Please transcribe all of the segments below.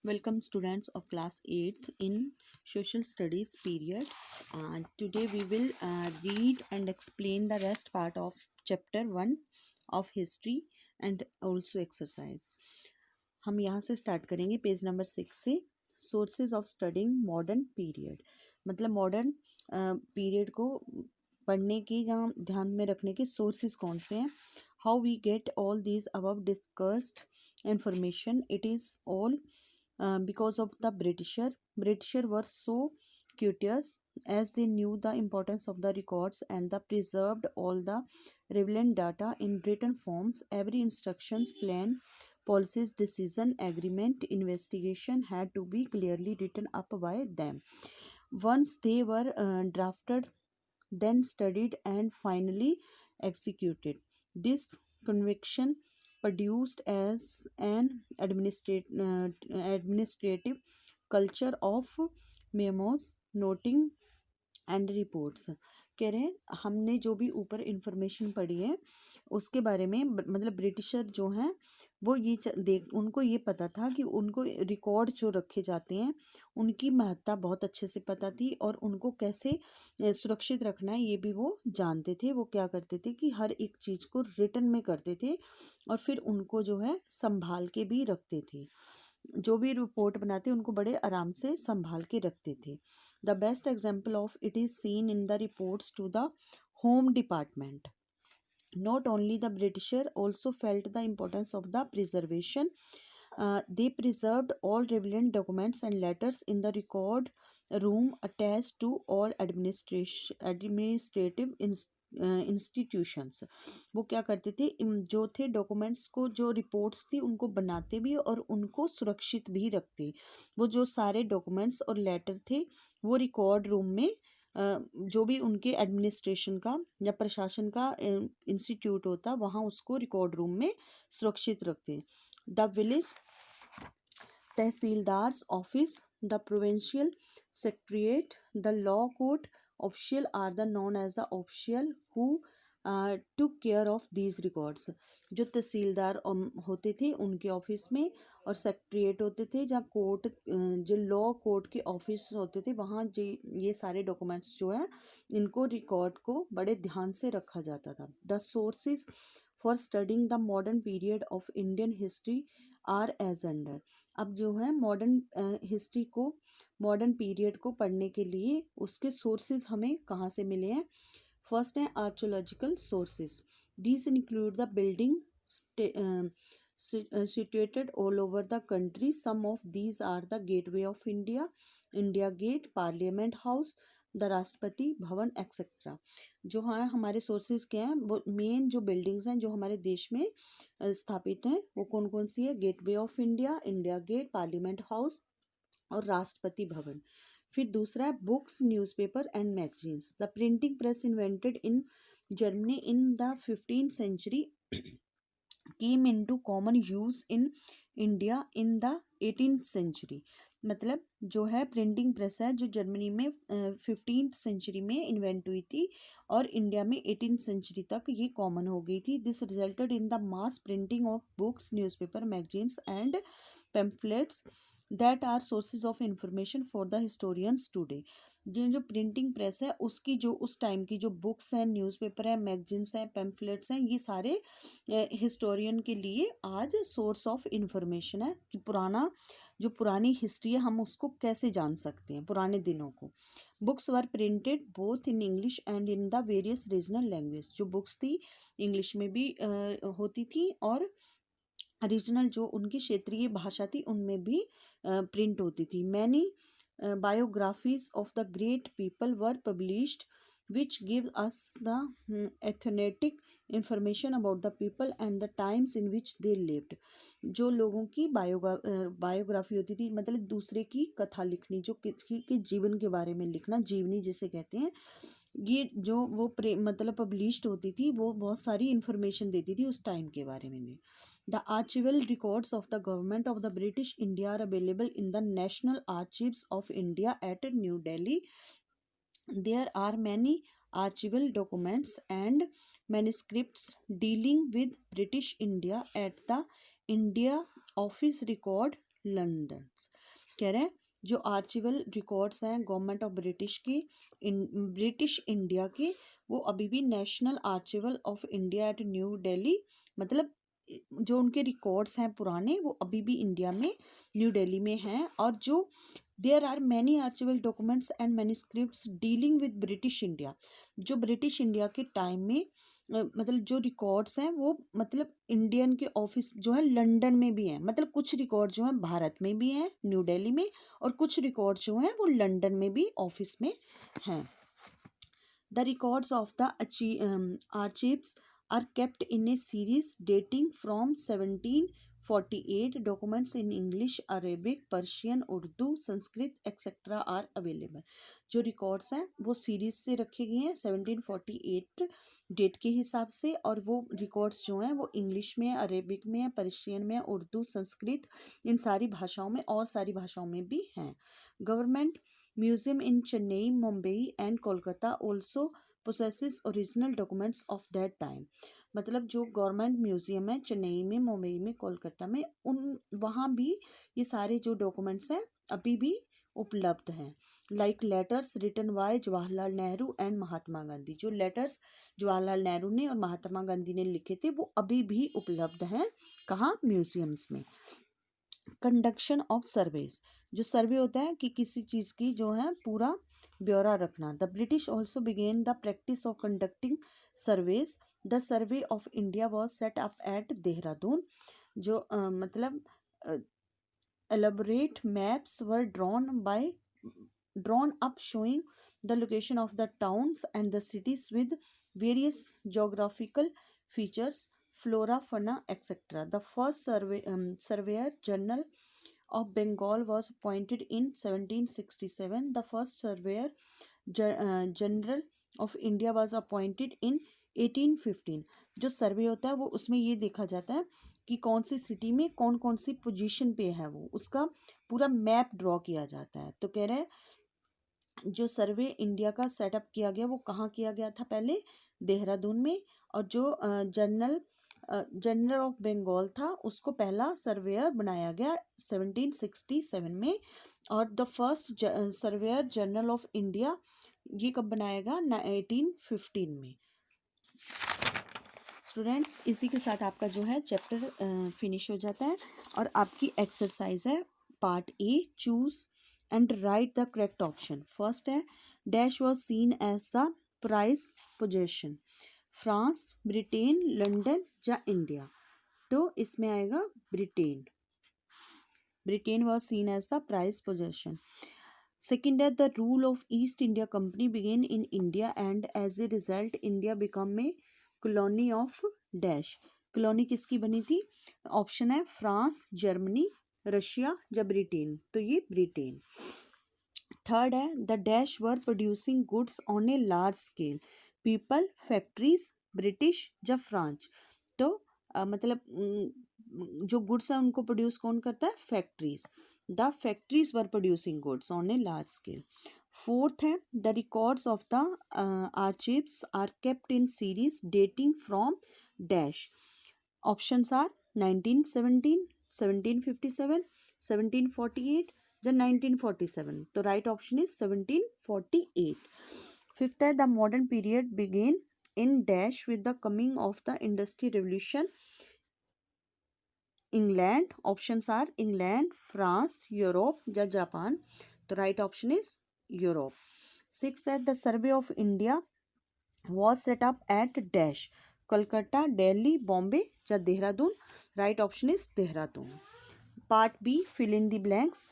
Welcome students of class 8th in social studies period. Today we will read and explain the rest part of chapter 1 of history and also exercise. हम यहाँ से start करेंगे page number 6 से. Sources of studying modern period, मतलब modern period को पढ़ने की या ध्यान में रखने के सोर्सेज कौन से हैं. How we get all these above discussed information. It is all because of the Britisher were so curious as they knew the importance of the records and the preserved all the relevant data in written forms. Every instructions, plan, policies, decision, agreement, investigation had to be clearly written up by them. Once they were drafted, then studied and finally executed. This conviction produced as an administrative culture of memos, noting and reports. कह रहे हैं हमने जो भी ऊपर information पढ़ी है उसके बारे में, मतलब ब्रिटिशर जो हैं वो ये उनको ये पता था कि उनको रिकॉर्ड जो रखे जाते हैं उनकी महत्ता बहुत अच्छे से पता थी और उनको कैसे सुरक्षित रखना है ये भी वो जानते थे. वो क्या करते थे कि हर एक चीज़ को रिटन में करते थे और फिर उनको जो है संभाल के भी रखते थे. जो भी रिपोर्ट बनाते उनको बड़े आराम से संभाल के रखते थे. The best example of it is seen in the reports to the home department. Not only the Britisher also felt the importance of the preservation. They preserved all relevant documents and letters in the record room attached to all administrative institutions. वो क्या करते थे, जो थे documents को, जो reports थी उनको बनाते भी और उनको सुरक्षित भी रखते. वो जो सारे डॉक्यूमेंट्स और लेटर थे वो रिकॉर्ड रूम में जो भी उनके एडमिनिस्ट्रेशन का या प्रशासन का इंस्टीट्यूट होता वहाँ उसको रिकॉर्ड रूम में सुरक्षित रखते. The village tahsildar's office, the provincial secretariat, the law court official are the known as the official who took care of these records. जो तहसीलदार होते थे उनके ऑफिस में और सेक्रेटरीट होते थे जहाँ कोर्ट, जो लॉ कोर्ट के ऑफिस होते थे वहाँ ये सारे डॉक्यूमेंट्स जो है इनको रिकॉर्ड को बड़े ध्यान से रखा जाता था. The sources for studying the modern period of Indian history are as under. अब जो है मॉडर्न हिस्ट्री को, मॉडर्न पीरियड को पढ़ने के लिए उसके सोर्सेज हमें कहाँ से मिले हैं. फर्स्ट है archaeological sources. These include the building situated all over the country. Some of these are the Gateway of India, India Gate, Parliament House, the Rashtrapati Bhavan etcetera. जो हाँ हमारे सोर्सेज क्या हैं, वो मेन जो बिल्डिंग्स हैं जो हमारे देश में स्थापित हैं वो कौन कौन सी है. Gateway of India, India gate, parliament house और राष्ट्रपति भवन. फिर दूसरा है books, newspaper and magazines. The printing press invented in Germany in the 15th century came into common use in India in the 18th century. मतलब जो है printing press है जो Germany में 15th सेंचुरी में इन्वेंट हुई थी और इंडिया में 18th सेंचुरी तक ये कॉमन हो गई थी. This resulted in the mass printing of books, newspaper, magazines and pamphlets that are sources of information for the historians today. ये जो प्रिंटिंग प्रेस है उसकी जो उस टाइम की जो बुक्स हैं, न्यूज़पेपर है, मैगजीन्स हैं, पेम्फलेट्स हैं, ये सारे हिस्टोरियन के लिए आज सोर्स ऑफ इंफॉर्मेशन है कि पुरानी हिस्ट्री है हम उसको कैसे जान सकते हैं पुराने दिनों को. Books were printed both in English and in the various regional language. जो बुक्स थी इंग्लिश में भी होती थी और रीजनल जो उनकी क्षेत्रीय भाषा थी उनमें भी प्रिंट होती थी. Many biographies of the great people were published which give us the authentic information about the people and the times in which they lived. जो लोगों की बायोग्राफी होती थी, मतलब दूसरे की कथा लिखनी, जो किसी के जीवन के बारे में लिखना, जीवनी जिसे कहते हैं, ये जो वो मतलब पब्लिश्ड होती थी वो बहुत सारी इंफॉर्मेशन देती थी उस टाइम के बारे में. The archival records of the government of the British India are available in the National Archives of India at New Delhi. There are many archival documents and manuscripts dealing with British India at the India Office Record London. कह रहे हैं जो archival records हैं government of British की, British India के, वो अभी भी national archival of India at New Delhi, मतलब जो उनके रिकॉर्ड्स हैं पुराने वो अभी भी इंडिया में न्यू दिल्ली में हैं। और जो there are many archival documents and manuscripts dealing with British India, जो ब्रिटिश इंडिया के टाइम में मतलब जो रिकॉर्ड्स हैं वो मतलब इंडियन के ऑफिस जो है लंदन में भी हैं, मतलब कुछ रिकॉर्ड जो हैं भारत में भी हैं न्यू दिल्ली में, और कुछ रिकॉर्ड जो हैं वो लंदन में भी ऑफिस में हैं। The records of the archives are kept in a series dating from 1748. Documents in English, Arabic, Persian, Urdu, Sanskrit, etc. are available. जो रिकॉर्ड्स हैं वो सीरीज से रखे गए हैं 1748 डेट के हिसाब से, और वो रिकॉर्ड्स जो हैं वो इंग्लिश में, अरेबिक में, पर्शियन में, उर्दू, संस्कृत, इन सारी भाषाओं में और सारी भाषाओं में भी हैं। Government museum in Chennai, Mumbai and Kolkata also possesses original documents of that time, मतलब जो गवर्नमेंट म्यूजियम है चेन्नई में, मुंबई में, कोलकाता में, उन वहाँ भी ये सारे जो डॉक्यूमेंट्स हैं अभी भी उपलब्ध हैं। Like letters written by Jawaharlal Nehru and Mahatma Gandhi, जो लेटर्स जवाहरलाल नेहरू ने और महात्मा गांधी ने लिखे थे वो अभी भी उपलब्ध हैं। कहाँ? म्यूजियम्स में। कंडक्शन ऑफ सर्वेज, जो सर्वे होता है कि किसी चीज़ की जो है पूरा ब्यौरा रखना। The British also began the practice of conducting surveys. The survey of India was set up at Dehradun, जो मतलब elaborate maps were drawn up showing the location of the towns and the cities with various geographical features, flora, fauna, etc. The first surveyor general of Bengal was appointed in 1767. The first surveyor general of India was appointed in 1815। जो सर्वे होता है वो उसमें ये देखा जाता है कि कौन सी सिटी में कौन कौन सी पोजीशन पे है, वो उसका पूरा मैप ड्रॉ किया जाता है। तो कह रहे हैं जो सर्वे इंडिया का सेटअप किया गया वो कहाँ किया गया था? पहले देहरादून में। और जो जनरल ऑफ बंगाल था उसको पहला सर्वेयर बनाया गया 1767 में। और the first surveyor general of India ये कब बनाया गया? 1815 में। स्टूडेंट्स इसी के साथ आपका जो है चैप्टर फिनिश हो जाता है। और आपकी एक्सरसाइज है part A, choose and write the correct option. First है dash was seen as the prize possession, France, Britain, London या इंडिया। तो इसमें आएगा Britain. Britain was seen as the prize possession. Second, that the rule of East India Company began in India and as a result India become a colony of dash। Colony किसकी बनी थी? Option है France, Germany, Russia या Britain, तो ये Britain. Third है the dash were producing goods on a large scale, people, factories, British या French. तो जो गुड्स है उनको प्रोड्यूस कौन करता है? Factories. The factories were producing goods on a large scale. Fourth है the records of the archives are kept in series dating from dash. Options are 1917, 1757, 1748 या 1947। तो राइट ऑप्शन इज 1748। फिफ्थ है the modern period began in dash with the coming of the industry revolution. England. Options are England, France, Europe या Japan. तो right option is Europe. Six है the survey of India was set up at dash, Calcutta, Delhi, Bombay या Dehradun. Right option is Dehradun. Part B, fill in the blanks.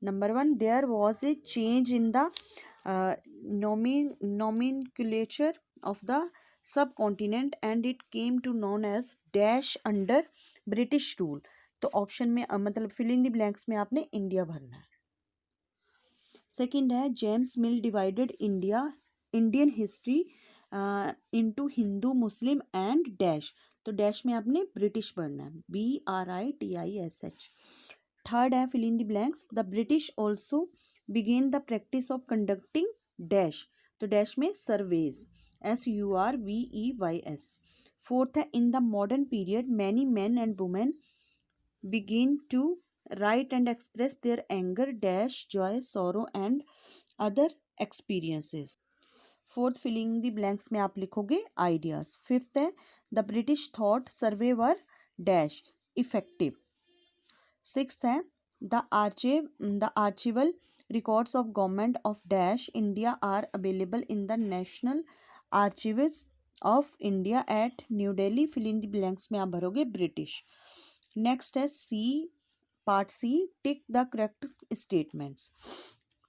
Number one, there was a change in the nomenclature of the subcontinent and it came to known as dash under British rule। तो option में मतलब fill in the blanks में आपने India भरना है। Second है James Mill divided Indian history into Hindu, Muslim and dash. तो dash में आपने ब्रिटिश भरना है, BRITISH। थर्ड है fill in the blanks the British also began the practice of conducting dash. तो डैश में सर्वेज, SURVEYS। फोर्थ है in the modern period many man and women begin to write and express their anger dash joy sorrow and other experiences. Fourth, filling the blanks में आप लिखोगे ideas. Fifth है the British thought survey were dash effective. Sixth है the archival records of government of dash India are available in the national archives of India at New Delhi. Fill in the blanks में आप भरोगे British. Next है C, part C, tick the correct statements.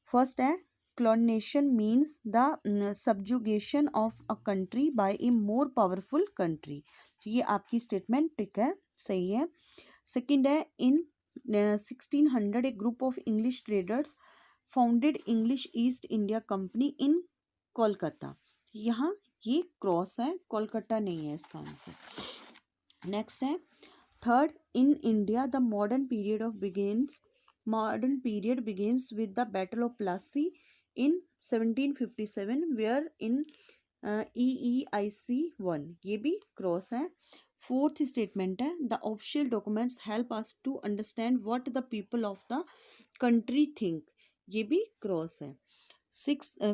First है colonization means the subjugation of a country by a more powerful country। ये आपकी statement टिक है, सही है। सेकंड है in 1600 a group of English traders founded English East India Company in Kolkata. यहाँ ये cross है, कोलकाता नहीं है इसका आंसर। नेक्स्ट है third, in India the modern period begins with the battle of Plassey in 1757 where in EEIC 1। ये भी क्रॉस है। फोर्थ स्टेटमेंट है the official documents help us to understand what the people of the country think. ये भी cross है।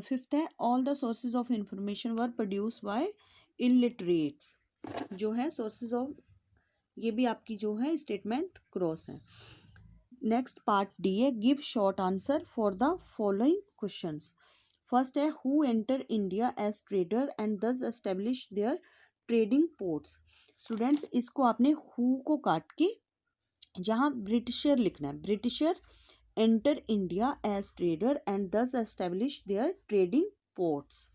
Fifth है all the sources of information were produce by illiterates. जो है सोर्सेज ऑफ, ये भी आपकी जो है स्टेटमेंट क्रॉस है। नेक्स्ट पार्ट डी है give short answer for the following questions. First है who enter India as trader and thus establish their trading ports. Students इसको आपने हु को काट के जहाँ ब्रिटिशर लिखना है, Britisher enter India as trader and thus establish their trading ports.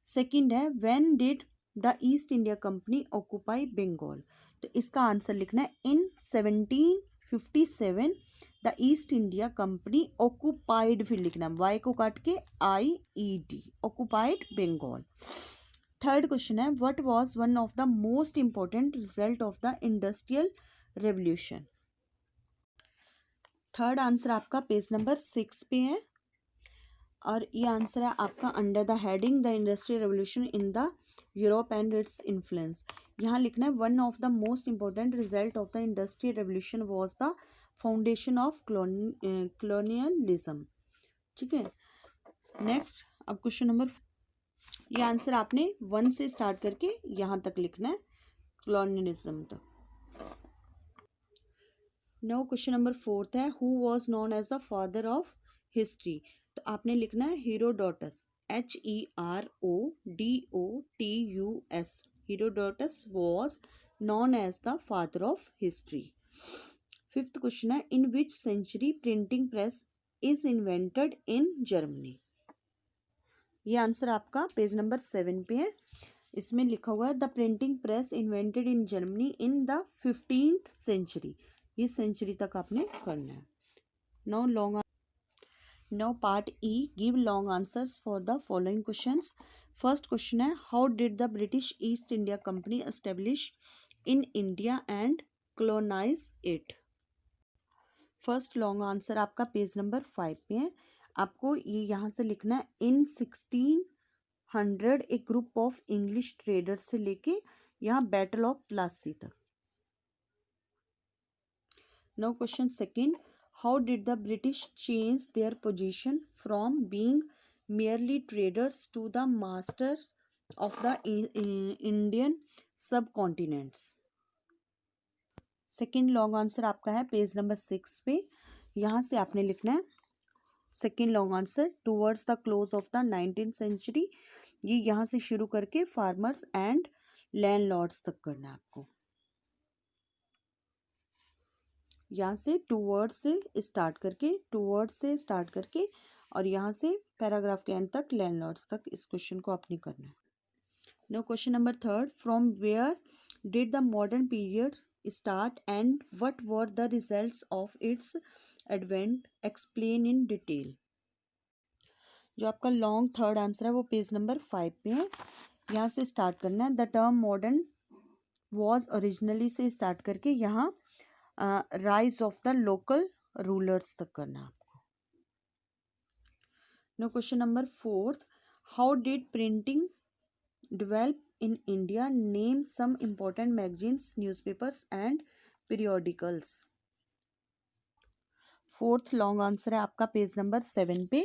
Second है when did the East India Company occupy Bengal. तो इसका आंसर लिखना है in 1757 the East India Company occupied, फिर लिखना वाई को काट के IED, occupied Bengal. Third question है what was one of the most important result of the industrial revolution. Third answer आपका पेज नंबर 6 पे है और ये आंसर है आपका under the heading the industrial revolution in the Europe and its influence. यहाँ लिखना है one of the most important result of the industrial revolution was the foundation of colonialism. ठीक है। नेक्स्ट अब क्वेश्चन नंबर, ये answer आपने 1 से start करके यहाँ तक लिखना है, कॉलोनियलिज्म तक। नो क्वेश्चन नंबर 4 है who was known as the father of history. तो आपने लिखना है Herodotus, HERODOTUS। Herodotus was known as the father of history. Fifth question है in which century printing press is invented in Germany. ये answer आपका page number 7 पे है। इसमें लिखा हुआ है the printing press invented in Germany in the 15th century. ये सेंचुरी तक आपने करना है। Now part E, give long answers for the following questions. First question है how did the British East India Company establish in India and colonize it? First long answer आपका page number 5 पे है। आपको ये यहाँ से लिखना है इन 1600 एक ग्रुप ऑफ इंग्लिश ट्रेडर से लेके यहाँ बैटल ऑफ प्लासी तक। No question second, how did the British change their position from being merely traders to the masters of the Indian subcontinents। Second long answer आपका है page number 6 पे। यहाँ से आपने लिखना है second long answer towards the close of the 19th century. ये यहाँ से शुरू करके फार्मर्स एंड लैंडलॉर्ड्स तक करना है आपको। यहाँ से टूवर्ड्स से स्टार्ट करके और यहाँ से पैराग्राफ के एंड तक लैंडलॉर्ड्स तक इस क्वेश्चन को आपने करना है। No question number third, from where did the modern period start and what were the results of its advent, explain in detail. जो आपका लॉन्ग थर्ड आंसर है वो पेज नंबर 5 पे है। यहाँ से स्टार्ट करना है the term modern was originally से स्टार्ट करके यहाँ rise of the local rulers तक करना है आपको। No question number fourth, how did printing develop in India, name some important magazines, newspapers and periodicals। Fourth long answer है आपका page number 7 पे।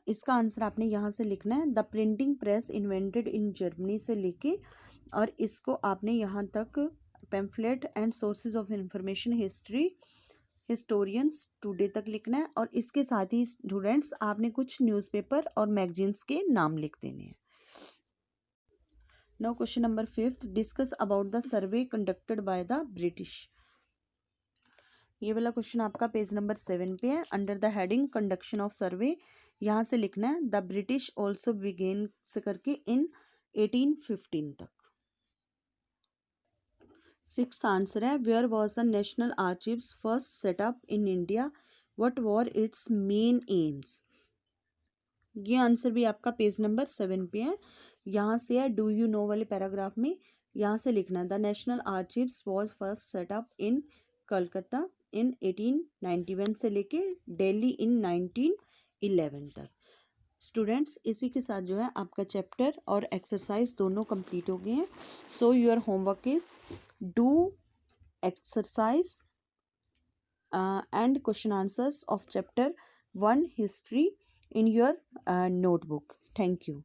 इसका आंसर आपने यहाँ से लिखना है, the printing press invented in Germany से लेके और इसको आपने यहाँ तक pamphlet and sources of information history historians today तक लिखना है और इसके साथ ही स्टूडेंट्स आपने कुछ न्यूज़पेपर और मैगजीन्स के नाम लिख देने हैं। Now question number 5, discuss about the survey conducted by the British. ये वाला क्वेश्चन आपका पेज नंबर 7 पे है, under the heading conduction of सर्वे। यहाँ से लिखना है द ब्रिटिश ऑल्सो बिगेन से करके इन 1815 तक। सिक्स आंसर है, where was the national archives first set up in India, what were its main aims. ये आंसर भी आपका पेज नंबर 7 पे है। यहाँ से है डू यू नो वाले पैराग्राफ में, यहाँ से लिखना है the national archives was first set up in Calcutta in 1891 से लेके दिल्ली इन 1911 तक। स्टूडेंट्स इसी के साथ जो है आपका चैप्टर और एक्सरसाइज दोनों कंप्लीट हो गए हैं। So your homework is do exercise and question answers of chapter 1 history in your notebook. Thank you.